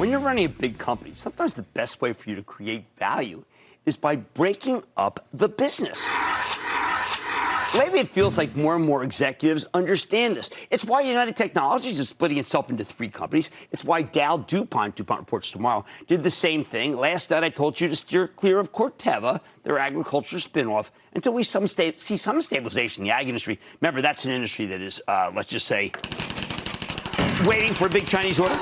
When you're running a big company, sometimes the best way for you to create value is by breaking up the business. Lately, it feels like more and more executives understand this. It's why United Technologies is splitting itself into 3 companies. It's why DuPont reports tomorrow, did the same thing. Last night, I told you to steer clear of Corteva, their agriculture spinoff, until we see some stabilization in the ag industry. Remember, that's an industry that is, let's just say, waiting for a big Chinese order.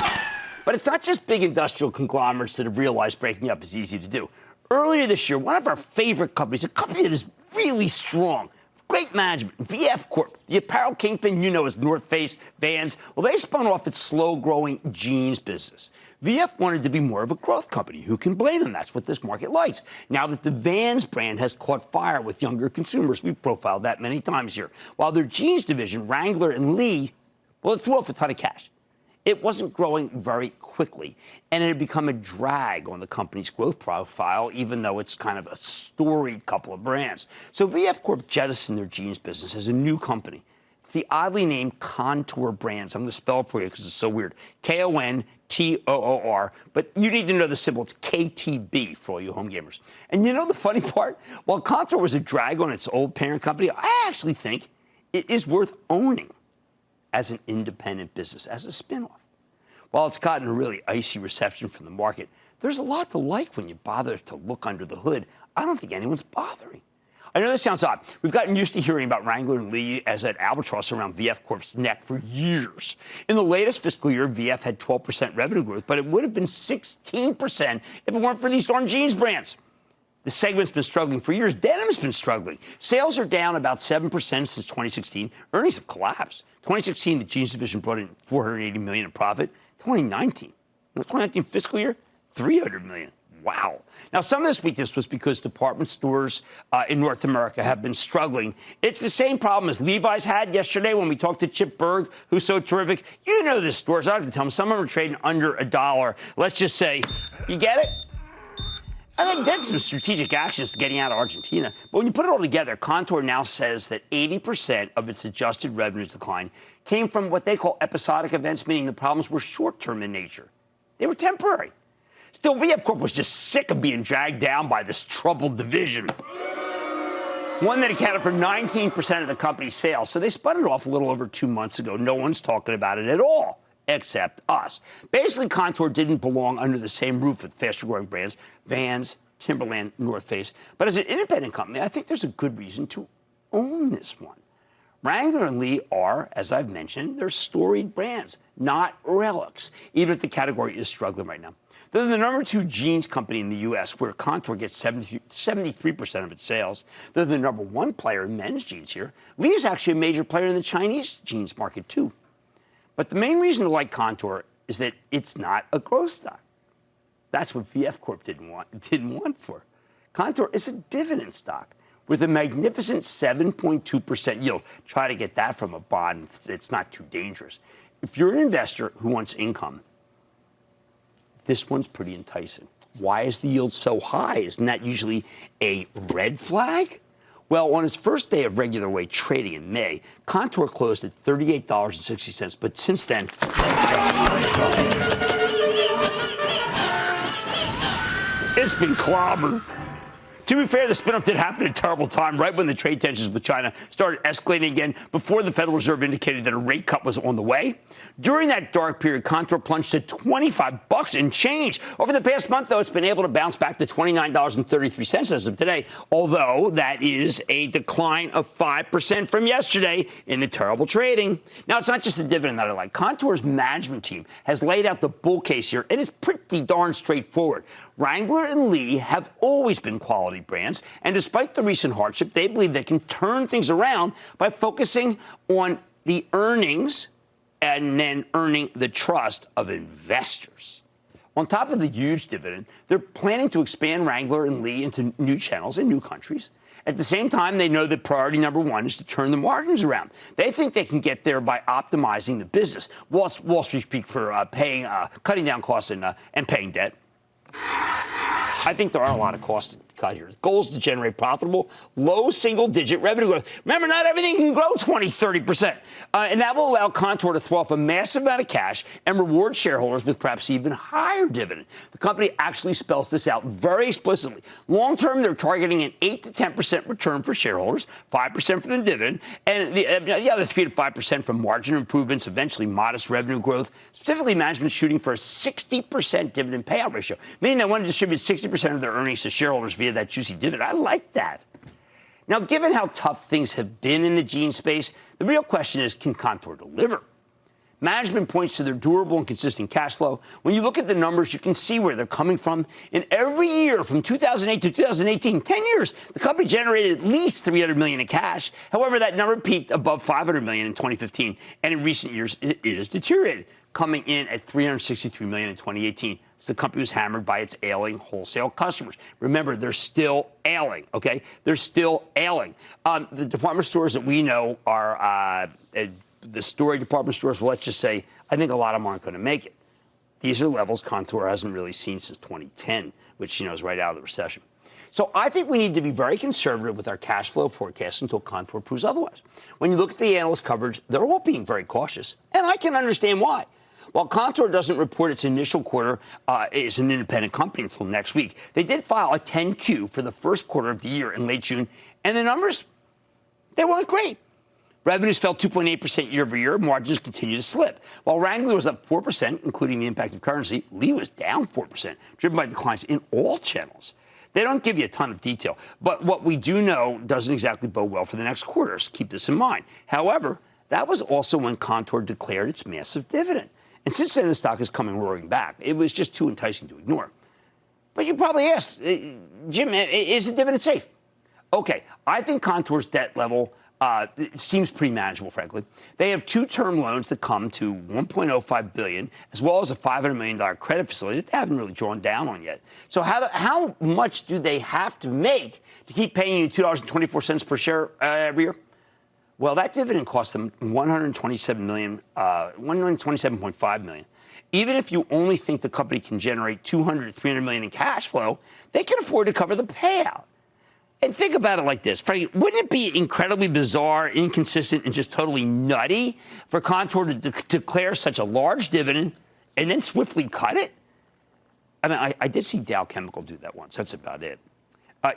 But it's not just big industrial conglomerates that have realized breaking up is easy to do. Earlier this year, one of our favorite companies, a company that is really strong, great management, VF Corp, the apparel kingpin you know as North Face, Vans. Well, they spun off its slow-growing jeans business. VF wanted to be more of a growth company. Who can blame them? That's what this market likes. Now that the Vans brand has caught fire with younger consumers, we've profiled that many times here. While their jeans division, Wrangler and Lee, well, it threw off a ton of cash. It wasn't growing very quickly, and it had become a drag on the company's growth profile, even though it's kind of a storied couple of brands. So VF Corp jettisoned their jeans business as a new company. It's the oddly named Kontoor Brands. I'm going to spell it for you because it's so weird. Kontoor, but you need to know the symbol. It's KTB for all you home gamers. And you know the funny part? While Kontoor was a drag on its old parent company, I actually think it is worth owning as an independent business, as a spinoff. While it's gotten a really icy reception from the market, there's a lot to like when you bother to look under the hood. I don't think anyone's bothering. I know this sounds odd. We've gotten used to hearing about Wrangler and Lee as an albatross around VF Corp's neck for years. In the latest fiscal year, VF had 12% revenue growth, but it would have been 16% if it weren't for these darn jeans brands. The segment's been struggling for years. Denim's been struggling. Sales are down about 7% since 2016. Earnings have collapsed. 2016, the jeans division brought in $480 million in profit. 2019 fiscal year, $300 million. Wow. Now, some of this weakness was because department stores in North America have been struggling. It's the same problem as Levi's had yesterday when we talked to Chip Berg, who's so terrific. You know the stores. I have to tell them some of them are trading under $1. Let's just say, you get it? I think that's some strategic actions getting out of Argentina. But when you put it all together, Kontoor now says that 80% of its adjusted revenues decline came from what they call episodic events, meaning the problems were short-term in nature. They were temporary. Still, VF Corp was just sick of being dragged down by this troubled division, one that accounted for 19% of the company's sales. So they spun it off a little over 2 months ago. No one's talking about it at all, except us. Basically, Kontoor didn't belong under the same roof with faster-growing brands, Vans, Timberland, North Face. But as an independent company, I think there's a good reason to own this one. Wrangler and Lee are, as I've mentioned, they're storied brands, not relics, even if the category is struggling right now. They're the number 2 jeans company in the U.S., where Kontoor gets 73% of its sales. They're the number 1 player in men's jeans here. Lee is actually a major player in the Chinese jeans market, too. But the main reason to like Kontoor is that it's not a growth stock. That's what VF Corp didn't want for. Kontoor is a dividend stock with a magnificent 7.2% yield. Try to get that from a bond. It's not too dangerous. If you're an investor who wants income, this one's pretty enticing. Why is the yield so high? Isn't that usually a red flag? Well, on its first day of regular way trading in May, Kontoor closed at $38.60, but since then, it's been clobbered. To be fair, the spinoff did happen at a terrible time, right when the trade tensions with China started escalating again, before the Federal Reserve indicated that a rate cut was on the way. During that dark period, Kontoor plunged to $25 and change. Over the past month, though, it's been able to bounce back to $29.33 as of today, although that is a decline of 5% from yesterday in the terrible trading. Now, it's not just the dividend that I like. Kontoor's management team has laid out the bull case here, and it's pretty darn straightforward. Wrangler and Lee have always been quality brands, and despite the recent hardship, they believe they can turn things around by focusing on the earnings and then earning the trust of investors. On top of the huge dividend, they're planning to expand Wrangler and Lee into new channels in new countries. At the same time, they know that priority number 1 is to turn the margins around. They think they can get there by optimizing the business. Wall Street speak for cutting down costs and paying debt. I think there are a lot of costs cut here. The goal is to generate profitable, low single-digit revenue growth. Remember, not everything can grow 20, 30%. And that will allow Kontoor to throw off a massive amount of cash and reward shareholders with perhaps even higher dividend. The company actually spells this out very explicitly. Long-term, they're targeting an 8 to 10% return for shareholders, 5% for the dividend, and the other 3 to 5% from margin improvements, eventually modest revenue growth. Specifically, management shooting for a 60% dividend payout ratio, meaning they want to distribute 60% of their earnings to shareholders via that juicy dividend. I like that. Now, given how tough things have been in the jeans space, the real question is, can Kontoor deliver? Management points to their durable and consistent cash flow. When you look at the numbers, you can see where they're coming from. In every year from 2008 to 2018, 10 years, the company generated at least $300 million in cash. However, that number peaked above $500 million in 2015, and in recent years, it has deteriorated, coming in at $363 million in 2018. So the company was hammered by its ailing wholesale customers. Remember, they're still ailing, okay? They're still ailing. The department stores that we know are the story department stores, well, let's just say, I think a lot of them aren't going to make it. These are levels Kontoor hasn't really seen since 2010, which, is right out of the recession. So I think we need to be very conservative with our cash flow forecast until Kontoor proves otherwise. When you look at the analyst coverage, they're all being very cautious, and I can understand why. While Kontoor doesn't report its initial quarter as an independent company until next week, they did file a 10-Q for the first quarter of the year in late June, and the numbers, they weren't great. Revenues fell 2.8% year over year. Margins continue to slip. While Wrangler was up 4%, including the impact of currency, Lee was down 4%, driven by declines in all channels. They don't give you a ton of detail, but what we do know doesn't exactly bode well for the next quarters. Keep this in mind. However, that was also when Kontoor declared its massive dividend. And since then, the stock is coming roaring back. It was just too enticing to ignore. But you probably asked, Jim, is the dividend safe? Okay, I think Kontoor's debt level it seems pretty manageable, frankly. They have 2 term loans that come to $1.05 billion, as well as a $500 million credit facility that they haven't really drawn down on yet. So how much do they have to make to keep paying you $2.24 per share every year? Well, that dividend cost them $127.5 million. Even if you only think the company can generate $200 to $300 million in cash flow, they can afford to cover the payout. And think about it like this. Frankie, wouldn't it be incredibly bizarre, inconsistent, and just totally nutty for Kontoor to declare such a large dividend and then swiftly cut it? I mean, I did see Dow Chemical do that once. That's about it.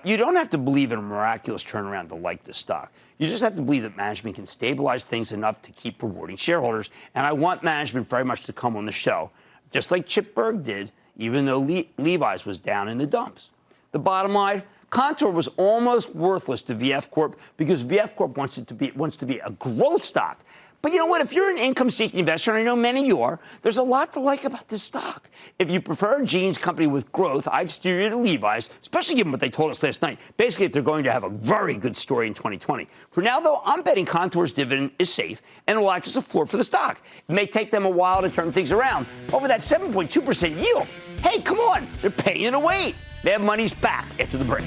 You don't have to believe in a miraculous turnaround to like the stock. You just have to believe that management can stabilize things enough to keep rewarding shareholders. And I want management very much to come on the show, just like Chip Bergh did, even though Levi's was down in the dumps. The bottom line, Kontoor was almost worthless to VF Corp because VF Corp wants to be a growth stock. But you know what? If you're an income-seeking investor, and I know many of you are, there's a lot to like about this stock. If you prefer a jeans company with growth, I'd steer you to Levi's, especially given what they told us last night. Basically, they're going to have a very good story in 2020. For now, though, I'm betting Kontoor's dividend is safe and will act as a floor for the stock. It may take them a while to turn things around. Over that 7.2% yield, hey, come on, they're paying to wait. Mad Money's back after the break.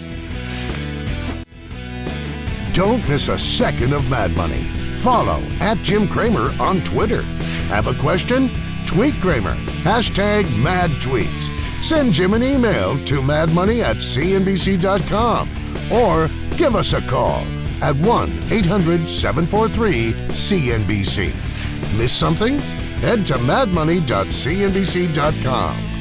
Don't miss a second of Mad Money. Follow @Jim Cramer on Twitter. Have a question? Tweet Cramer. #MadTweets. Send Jim an email to madmoney@cnbc.com or give us a call at 1-800-743-CNBC. Miss something? Head to madmoney.cnbc.com.